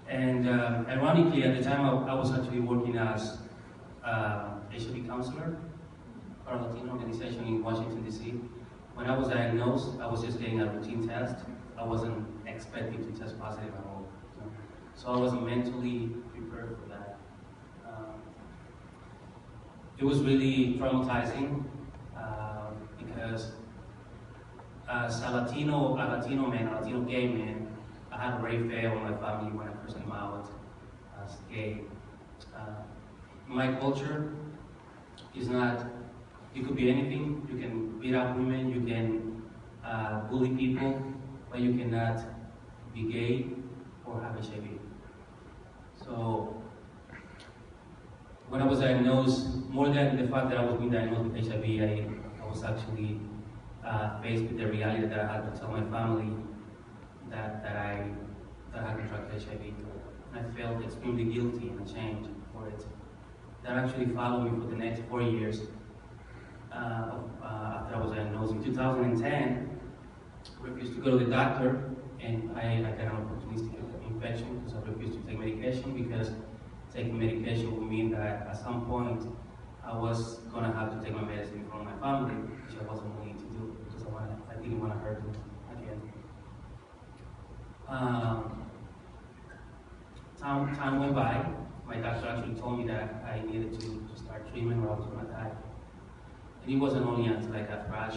And ironically, at the time, I was actually working as HIV counselor for a Latino organization in Washington, D.C. When I was diagnosed, I was just getting a routine test. I wasn't expecting to test positive at all. So I wasn't mentally prepared for that. It was really traumatizing because as a Latino man, a Latino gay man, I had already failed my family when I first came out as gay. My culture is not, you could be anything. You can beat up women, you can bully people, but you cannot be gay or have HIV. So when I was diagnosed, more than the fact that I was being diagnosed with HIV, I was actually faced with the reality that I had to tell my family that I had contracted HIV. And I felt extremely guilty and ashamed for it. That actually followed me for the next 4 years after I was diagnosed. In 2010, I refused to go to the doctor, and I got an opportunistic infection because I refused to take medication, because taking medication would mean that at some point I was going to have to take my medicine from my family, which I wasn't willing to do because I didn't want to hurt them again. Time went by. My doctor actually told me that I needed to start treatment or I was going to die. And it wasn't only until I got rash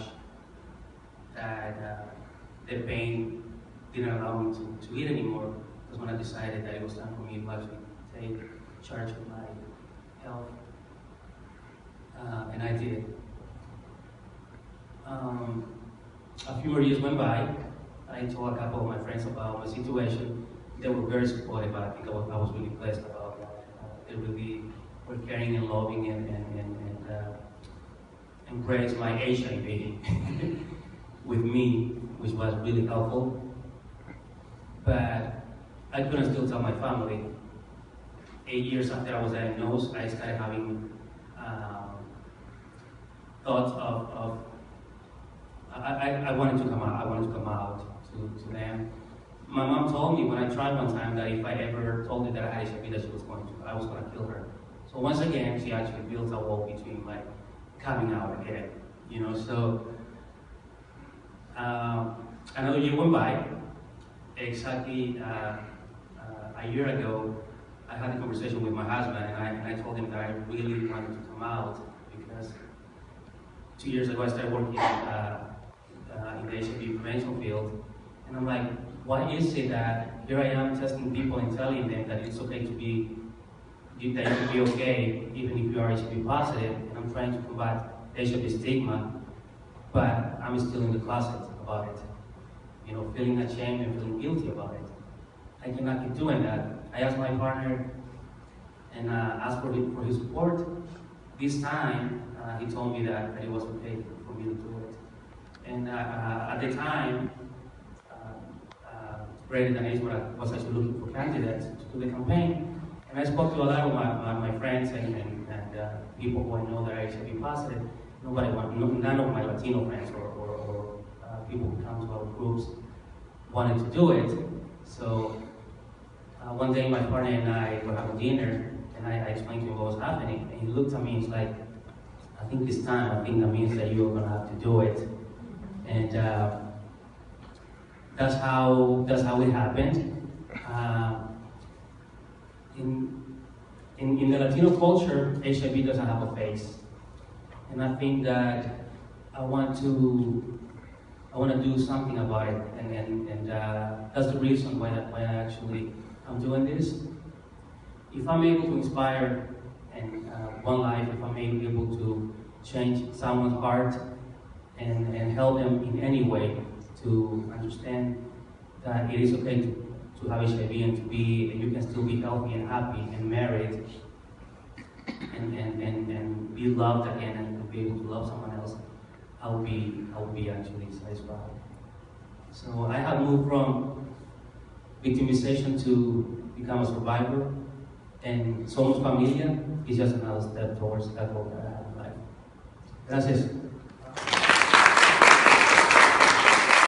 that the pain didn't allow me to eat anymore. Because when I decided that it was time for me to actually take charge of my health, and I did. A few more years went by. I told a couple of my friends about my situation. They were very supportive. I think I was really blessed about that. They really were caring and loving and embraced my HIV with me, which was really helpful. But I couldn't still tell my family. 8 years after I was diagnosed, I started having thoughts of I wanted to come out. I wanted to come out to them. My mom told me when I tried one time that if I ever told her that I had HIV, that I was going to kill her. So once again, she actually built a wall between like coming out again, you know. So another year went by. Exactly a year ago, I had a conversation with my husband, and I told him that I really wanted to come out because 2 years ago I started working in the HIV prevention field, and I'm like, why is it that here I am testing people and telling them that it's okay to be, that you can be okay even if you are HIV positive, and I'm trying to combat HIV stigma, but I'm still in the closet about it, you know, feeling ashamed and feeling guilty about it. I cannot keep doing that. I asked my partner and asked for his support. This time, he told me that it was okay for me to do it. And at the time, President Israel was actually looking for candidates to do the campaign. And I spoke to a lot of my friends and people who I know that are HIV positive. None of my Latino friends or people who come to our groups wanted to do it. So one day my partner and I were having dinner, and I explained to him what was happening, and he looked at me and he's like, I think that means that you're gonna have to do it. And that's how it happened. In the Latino culture, HIV doesn't have a face. And I think that I want to do something about it, and that's the reason why I'm doing this. If I'm able to inspire one life, if I'm able to change someone's heart and help them in any way to understand that it is okay to have HIV and you can still be healthy and happy and married and be loved again and be able to love someone else, I'll be actually satisfied. So I have moved from victimization to become a survivor, and Somos Familia is just another step towards that goal that I have in life. Gracias.